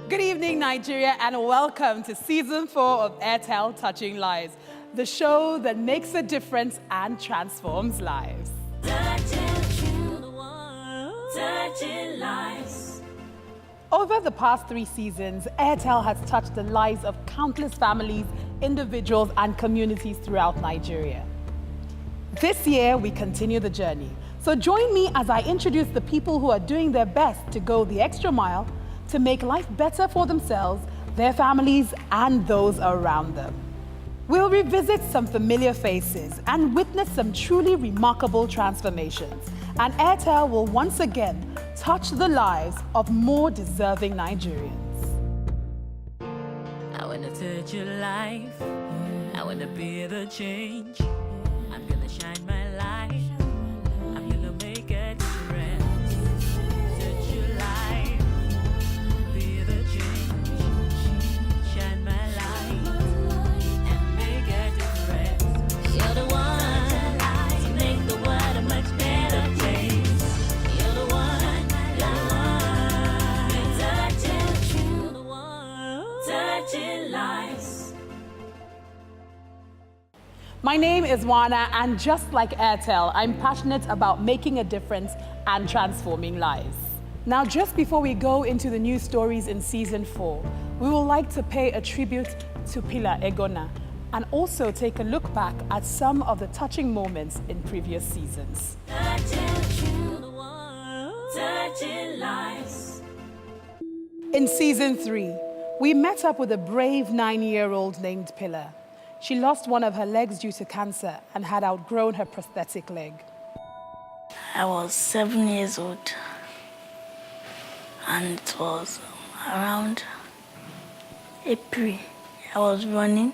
Good evening, Nigeria, and welcome to Season 4 of Airtel Touching Lives, the show that makes a difference and transforms lives. Touching lives. Over the past 3 seasons, Airtel has touched the lives of countless families, individuals, and communities throughout Nigeria. This year, we continue the journey. So join me as I introduce the people who are doing their best to go the extra mile to make life better for themselves, their families, and those around them. We'll revisit some familiar faces and witness some truly remarkable transformations. And Airtel will once again touch the lives of more deserving Nigerians. I wanna touch your life. I wanna be the change. I'm gonna shine my light. I'm gonna make a difference. Touch your life. Be the change. Shine my light and make a difference. You're the one to make the world a much better place. You're the one, you're the one, touching lives. My name is Wana, and just like Airtel, I'm passionate about making a difference and transforming lives. Now, just before we go into the new stories in Season 4, we would like to pay a tribute to Pillar Egona and also take a look back at some of the touching moments in previous seasons. Touching lives. In Season 3, we met up with a brave 9-year-old named Pillar. She lost one of her legs due to cancer and had outgrown her prosthetic leg. I was 7 years old, and it was around April. I was running,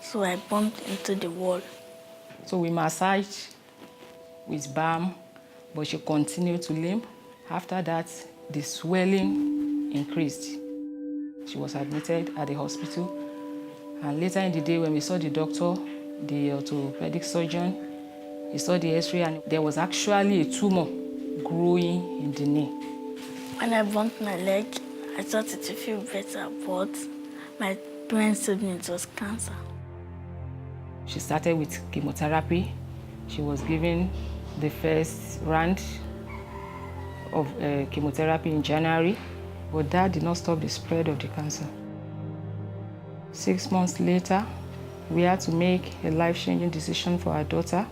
so I bumped into the wall. So we massaged with balm, but she continued to limp. After that, the swelling increased. She was admitted at the hospital. And later in the day, when we saw the doctor, the orthopedic surgeon, he saw the x-ray, and there was actually a tumor growing in the knee. When I bumped my leg, I thought it would feel better, but my parents told me it was cancer. She started with chemotherapy. She was given the first round of chemotherapy in January, but that did not stop the spread of the cancer. 6 months later, we had to make a life-changing decision for our daughter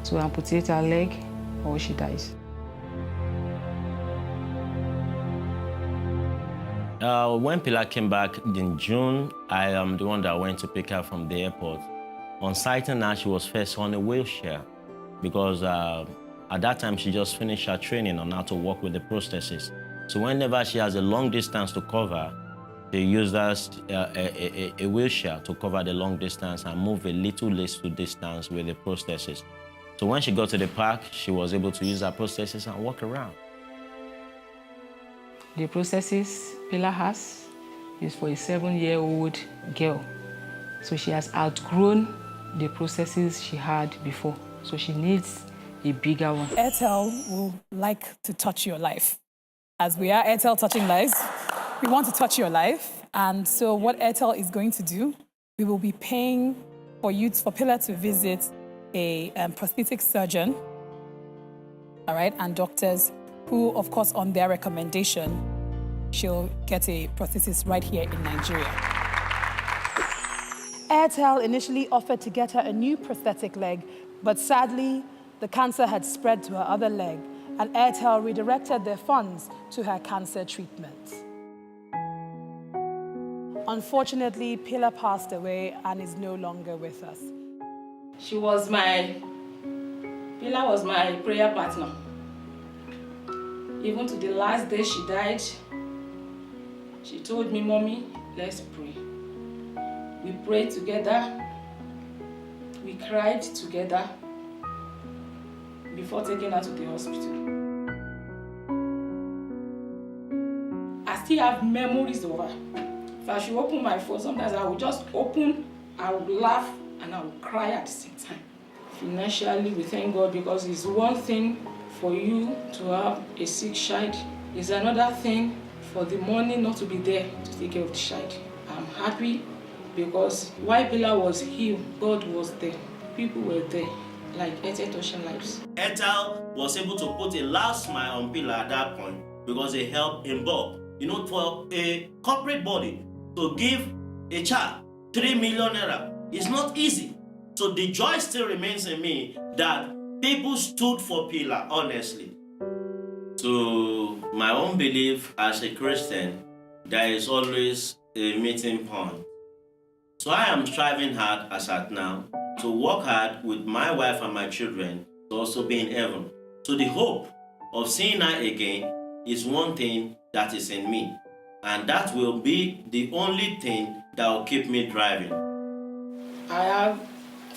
to amputate her leg or she dies. When Pillar came back in June, I am the one that went to pick her from the airport. On sighting her, she was first on a wheelchair because at that time she just finished her training on how to work with the prosthesis. So whenever she has a long distance to cover, they use a wheelchair to cover the long distance and move a little distance with the prosthesis. So when she got to the park, she was able to use her prosthesis and walk around. The prosthesis Pillar has is for a 7-year-old girl. So she has outgrown the prosthesis she had before. So she needs a bigger one. Airtel will like to touch your life. As we are Airtel Touching Lives, we want to touch your life. And so what Airtel is going to do, we will be paying for Pillar to visit a prosthetic surgeon, all right, and doctors who, of course, on their recommendation, she'll get a prosthesis right here in Nigeria. Airtel initially offered to get her a new prosthetic leg, but sadly, the cancer had spread to her other leg, and Airtel redirected their funds to her cancer treatment. Unfortunately, Pillar passed away and is no longer with us. Pillar was my prayer partner. Even to the last day she died, she told me, "Mommy, let's pray." We prayed together, we cried together before taking her to the hospital. I still have memories of her. If I should open my phone, sometimes I would just open, I would laugh, and I would cry at the same time. Financially, we thank God because it's one thing for you to have a sick child. It's another thing for the money not to be there to take care of the child. I'm happy because while Pillar was healed, God was there. People were there, like Airtel touching lives. Airtel was able to put a last smile on Pillar at that point because they helped in bulk. You know, for a corporate body to give a child 3 million naira is not easy. So the joy still remains in me that people stood for Pillar, honestly. To my own belief as a Christian, there is always a meeting point. So I am striving hard as at now to work hard with my wife and my children to also be in heaven. So the hope of seeing her again is one thing that is in me. And that will be the only thing that will keep me driving. I have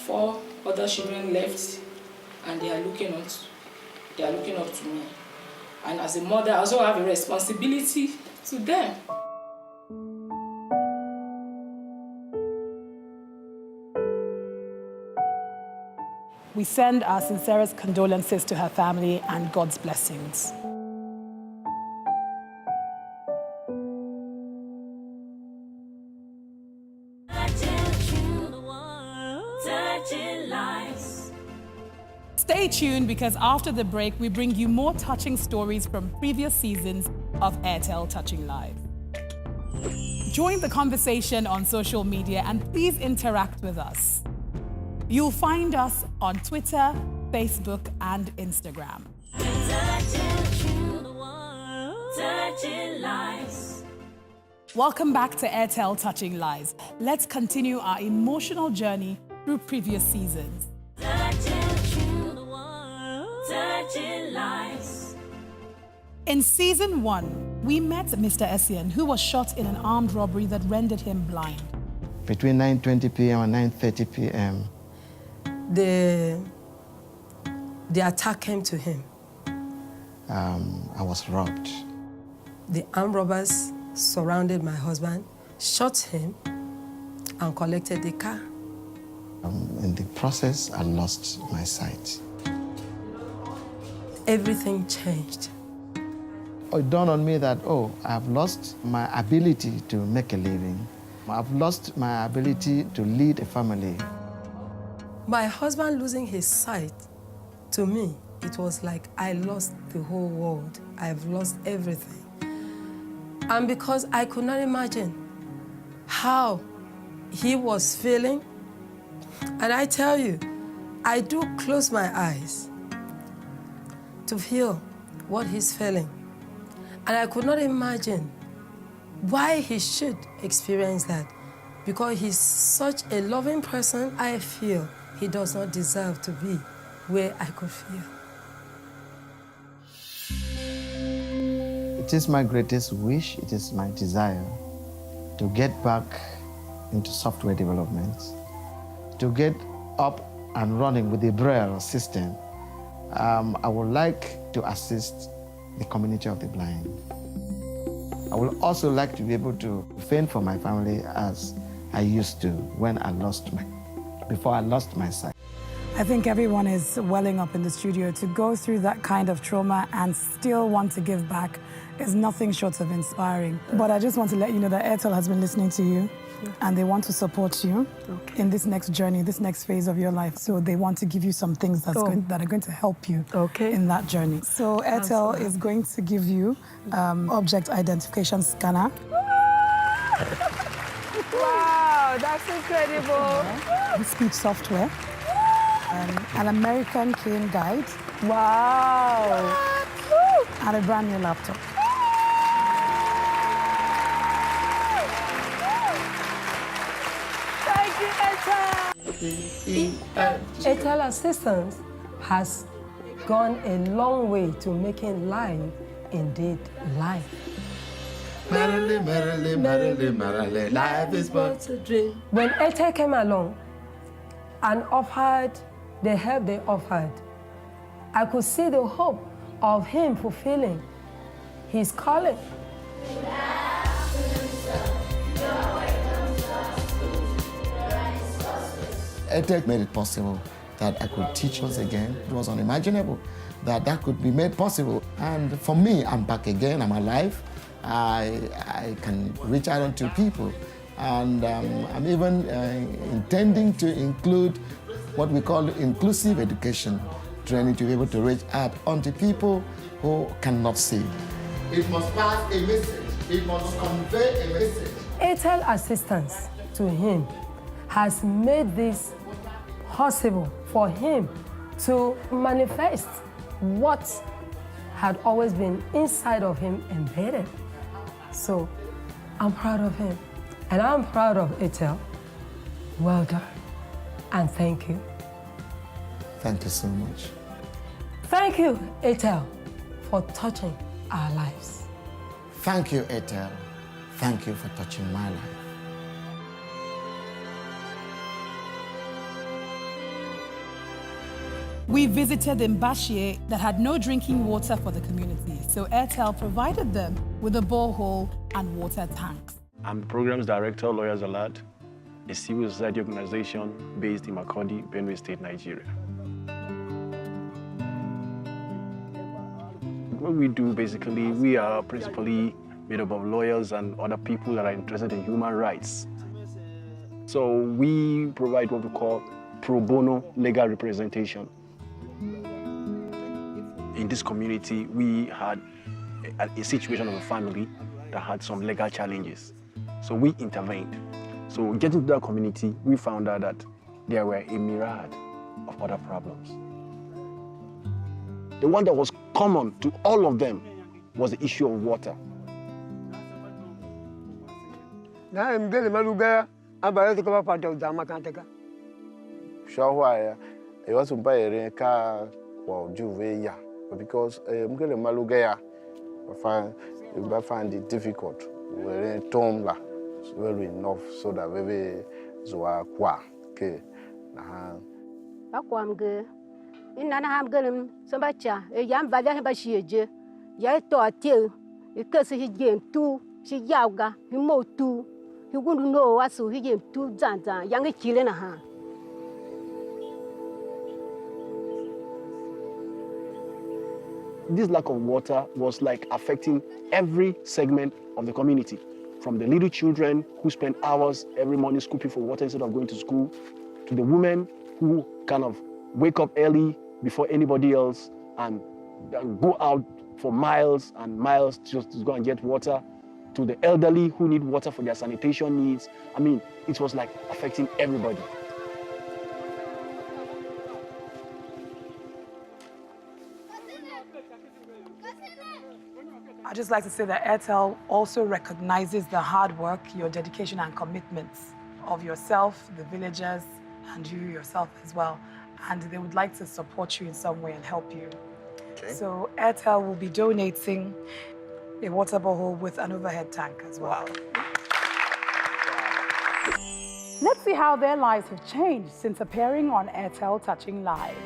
4 other children left, and they are looking up to me. And as a mother, I also have a responsibility to them. We send our sincerest condolences to her family and God's blessings. Stay tuned because after the break, we bring you more touching stories from previous seasons of Airtel Touching Lives. Join the conversation on social media and please interact with us. You'll find us on Twitter, Facebook, and Instagram. Welcome back to Airtel Touching Lives. Let's continue our emotional journey through previous seasons. In season 1, we met Mr. Essien, who was shot in an armed robbery that rendered him blind. Between 9:20 p.m. and 9:30 p.m. The attack came to him. I was robbed. The armed robbers surrounded my husband, shot him, and collected the car. In the process, I lost my sight. Everything changed. It dawned on me that, I've lost my ability to make a living. I've lost my ability to lead a family. My husband losing his sight, to me, it was like I lost the whole world. I've lost everything. And because I could not imagine how he was feeling, and I tell you, I do close my eyes to feel what he's feeling. And I could not imagine why he should experience that. Because he's such a loving person, I feel he does not deserve to be where I could feel. It is my greatest wish, it is my desire to get back into software development, to get up and running with the Braille system. I would like to assist the community of the blind. I would also like to be able to fend for my family as I used to before I lost my sight. I think everyone is welling up in the studio. To go through that kind of trauma and still want to give back is nothing short of inspiring. But I just want to let you know that Airtel has been listening to you and they want to support you in this next journey, this next phase of your life. So they want to give you some things that are going to help you in that journey. So Airtel is going to give you object identification scanner. Wow, that's incredible. Speech software. An American cane guide. Wow. And a brand new laptop. Thank you, Airtel. Airtel Assistance has gone a long way to making life indeed life. Merrily, merrily, merrily, merrily, life is but a dream. When Airtel came along and offered the help they offered, I could see the hope of him fulfilling his calling. Airtel made it possible that I could teach once again. It was unimaginable that could be made possible. And for me, I'm back again, I'm alive. I can reach out to people. And I'm even intending to include what we call inclusive education training to be able to reach out onto people who cannot see. It must pass a message. It must convey a message. Airtel assistance to him has made this possible for him to manifest what had always been inside of him embedded. So I'm proud of him. And I'm proud of Airtel. Well done. And thank you. Thank you so much. Thank you, Airtel, for touching our lives. Thank you, Airtel. Thank you for touching my life. We visited Mbashie that had no drinking water for the community, so Airtel provided them with a borehole and water tanks. I'm the Programs Director, Lawyers Alert, a civil society organization based in Makurdi, Benue State, Nigeria. What we do, basically, we are principally made up of lawyers and other people that are interested in human rights. So we provide what we call pro bono legal representation. In this community, we had a situation of a family that had some legal challenges. So we intervened. So getting to that community, we found out that there were a myriad of other problems. The one that was common to all of them was the issue of water. Because I find it difficult. We're well enough so that we zwa kwa ke na akwam ge inana ham gelem sambacha e yam valia ba shieje ya to atie e kese hi gem tu shi yauga hi motu hi gundu no asu hi gem tu zanza yang chile na ha. This lack of water was like affecting every segment of the community. From the little children who spend hours every morning scooping for water instead of going to school, to the women who kind of wake up early before anybody else and go out for miles and miles just to go and get water, to the elderly who need water for their sanitation needs. I mean, it was like affecting everybody. I'd just like to say that Airtel also recognizes the hard work, your dedication and commitments of yourself, the villagers, and you yourself as well. And they would like to support you in some way and help you. Okay. So Airtel will be donating a water borehole with an overhead tank as well. Wow. Let's see how their lives have changed since appearing on Airtel Touching Lives.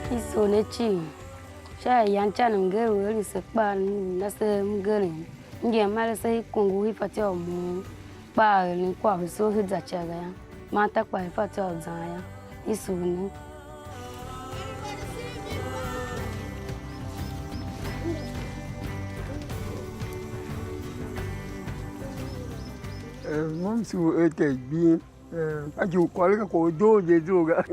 Isonechi, shaya yanchana mgelu eli sekpa nase mgelu. Nje mara se kungu hifati o mu ba eli kwa hiso hizachaga ya. Mata kwa hifati o zaya. Isone. Momsu ete bi aju kwalika ko doje zoga.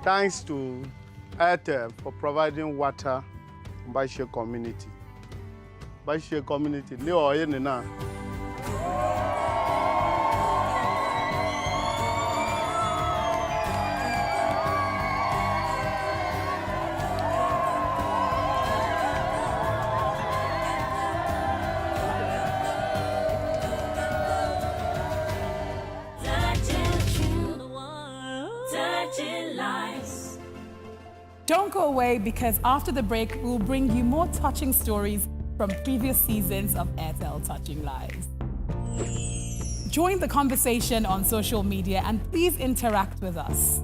Thanks to Airtel for providing water in Mbashie community. Mbashie community, leo yene na. Don't go away, because after the break, we'll bring you more touching stories from previous seasons of Airtel Touching Lives. Join the conversation on social media and please interact with us.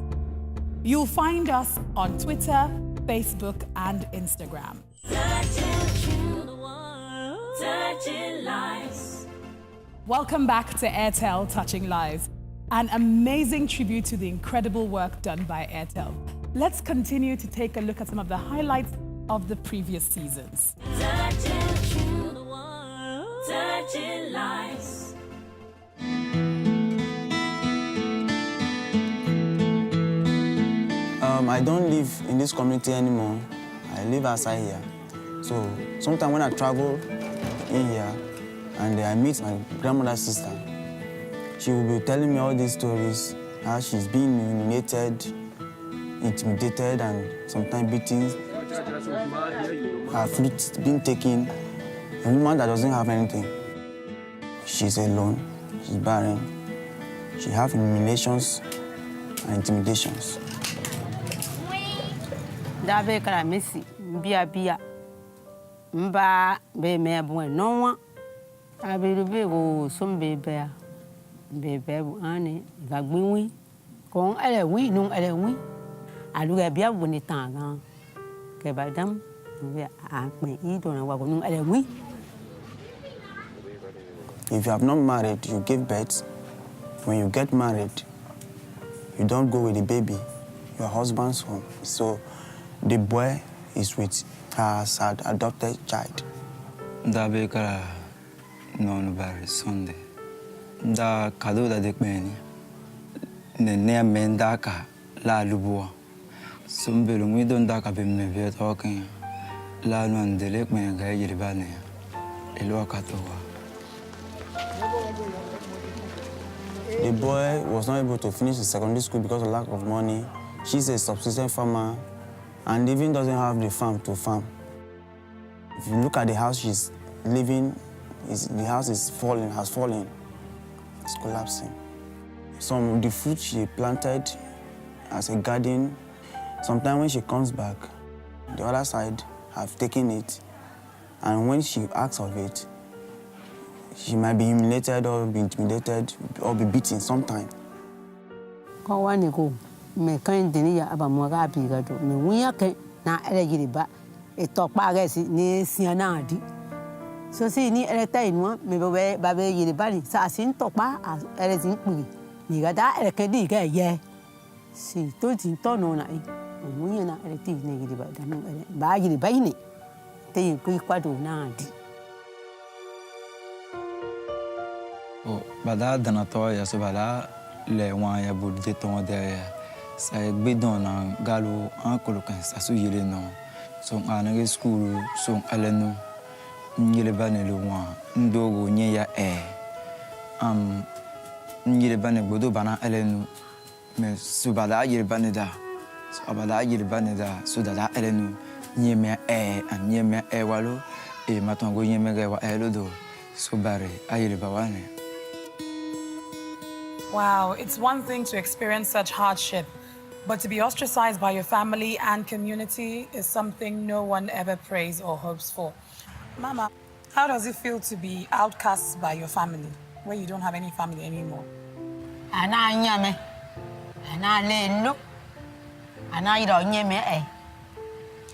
You'll find us on Twitter, Facebook, and Instagram. Touching lives. Welcome back to Airtel Touching Lives, an amazing tribute to the incredible work done by Airtel. Let's continue to take a look at some of the highlights of the previous seasons. Touching lives. I don't live in this community anymore. I live outside here. So sometimes when I travel in here and I meet my grandmother's sister, she will be telling me all these stories, how she's been humiliated, intimidated, and sometimes beaten. Her fruit's been taken. A woman that doesn't have anything. She's alone, she's barren. She has humiliations and intimidations. Dabe kara mesi bia mba be me bon no abe go some be bu ane gagbinwi kon ele wi nun ele wi aluga bia woni tanga ke badam we a pe I don wa go nun ele wi. If you have not married, you give birth. When you get married, you don't go with the baby, your husband's home. So the boy is with her adopted child. Dabe kara non very Sunday. Da kado da dekmeni. Ne mendaka la lubua. Sumbelu mi don daka be me be talking. La no andele me ga yiribane. Elo katowa. The boy was not able to finish his secondary school because of lack of money. She's a subsistence farmer and even doesn't have the farm to farm. If you look at the house she's living, the house has fallen. It's collapsing. Some of the fruit she planted as a garden, sometimes when she comes back, the other side have taken it, and when she asks of it, she might be humiliated or be intimidated or be beaten sometime. Me kan deni ya aba mo ga bi ga do me wuya kan na ele yiri ba e to pa ga si ni sia na di so si ni ele ta inu me ba be yiri ba ni sa si to pa ele tin pi ni ga da ele kan di ga ye si to tin to no na e wuya na ele ti ni yiri ba da no ele ba yiri ba ni te yin ku kwa do na di O bada dana to ya so bala le wan ya bul de ton de sa gbedon na galo an kolokan sa su yele no so anage school so alenu nyele bane lo wan ndogo nye ya nyele bane gbodo bana alenu me su bada yele bane da so abada yele bane da so da alenu nye me an nye me walo e matongo nye me ga wa elodo so bare ayele bawane. Wow, it's one thing to experience such hardship, but to be ostracized by your family and community is something no one ever prays or hopes for. Mama, how does it feel to be outcast by your family, where you don't have any family anymore?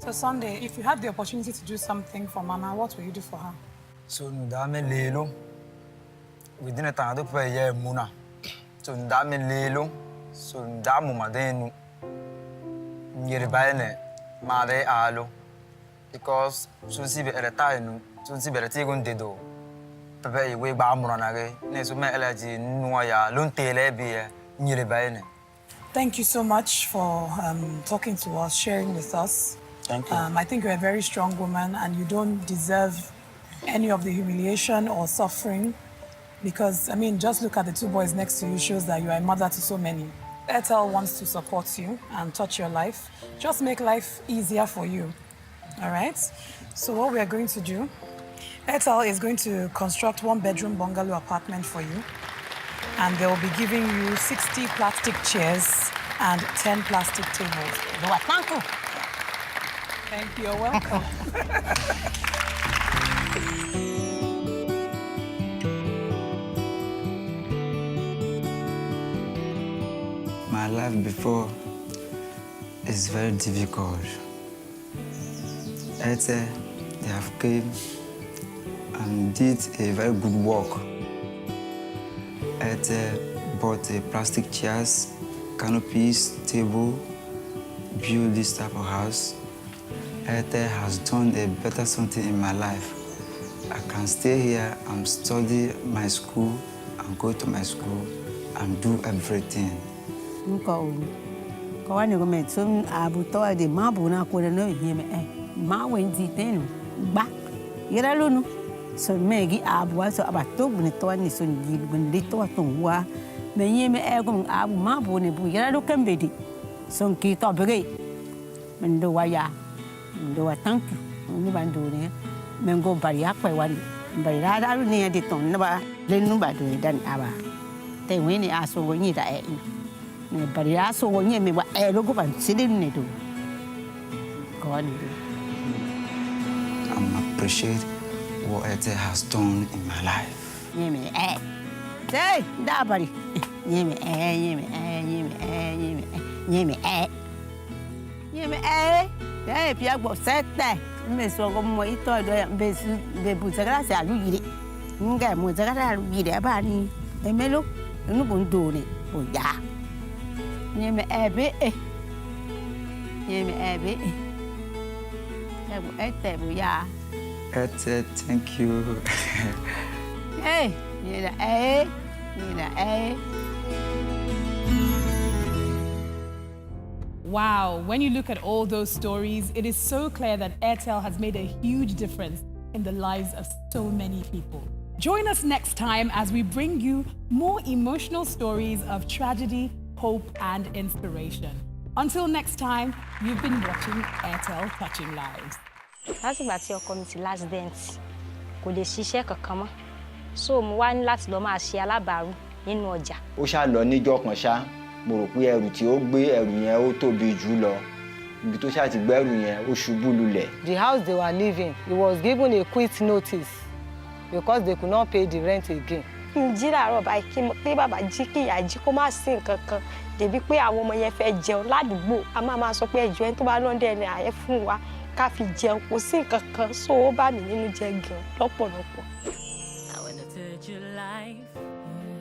So Sunday, if you had the opportunity to do something for Mama, what will you do for her? So ndame lelo. We didn't have to pay ye muna. So ndame lelo. So ndamu madenu. Nyeribane mare alo. Because so si be eretainu, so si be retigun dedo. Pepe we ba amuna nage. Ne so me eleji nuwa ya luntele be nyeribane. Thank you so much for talking to us, sharing with us. Thank you. I think you're a very strong woman and you don't deserve any of the humiliation or suffering because, I mean, just look at the two boys next to you shows that you are a mother to so many. Airtel wants to support you and touch your life. Just make life easier for you, all right? So what we are going to do, Airtel is going to construct 1-bedroom bungalow apartment for you and they will be giving you 60 plastic chairs and 10 plastic tables. Thank you. You're welcome. My life before is very difficult. Airtel, they have came and did a very good work. Airtel bought a plastic chairs, canopies, table, build this type of house. Airtel has done a better something in my life. I can stay here and study my school and go to my school and do everything. Kawan ko met sum abu to de mabu na ko no yeme ma wen ti tenu ba ira lunu so megi abu so abato bune to ni so ni bune to to wa me yeme ko abu mabu ne bu ira do kambedi so ki to bege men do wa ya do wa thank you ni ban do ne men go bari akwa wan bari ra da ni de ton na ba len nu ba do dan aba te wi ni aso go ni da but I also want me what I look and sitting in do. Go on. I appreciate what Airtel has done in my life. Yeme say that buddy. Yeme Hey, Pia go set that. Me so go mo ito do be buzagara se alu yiri. Nga mo zagara alu yiri aba ni. Emelo enu bondo ni. O ya. Yeme ebe Airtel ya. Airtel, thank you. Hey, Wow, when you look at all those stories, it is so clear that Airtel has made a huge difference in the lives of so many people. Join us next time as we bring you more emotional stories of tragedy, hope, and inspiration. Until next time, you've been watching Airtel Touching Lives. Láti ìgbà tí ọkọ mi ti last dance, kò lè ṣiṣẹ́ kankan mọ́. So mo wá ní láti lọ máa ṣe alábàárù nínú ọjà. Ó ṣá lọ níjọ́ kan ṣá, mo rò pé ẹrù tí ó gbé ẹrù yẹn ó tóbi jù lọ. Ibi tó ṣá ti gbẹ́rù yẹn ó ṣubú lulẹ̀. The house they were living, he was given a quit notice because they could not pay the rent again. Jí làárọ̀ báyìí kí pé bàbá jí kí ìyá jí kó má sí nǹkan kan débi pé àwọn ọmọ yẹn fẹ́ jẹun ládùúgbò a máa sọ pé ẹjọ́ ẹni tó bá lọ́ndẹ̀ ẹni àyẹ́ fún wa ká fi jẹun kò sí nǹkan kan so ó bá mi nínú jẹ́ gan lọ́pọ̀lọpọ̀. I wanna touch your life,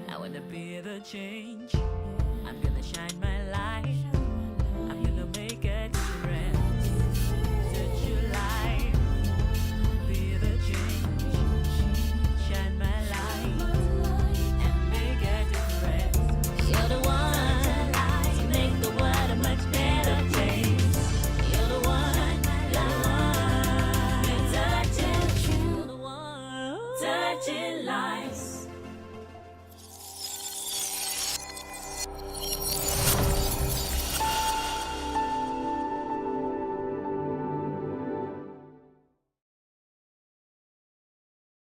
I wanna be the change.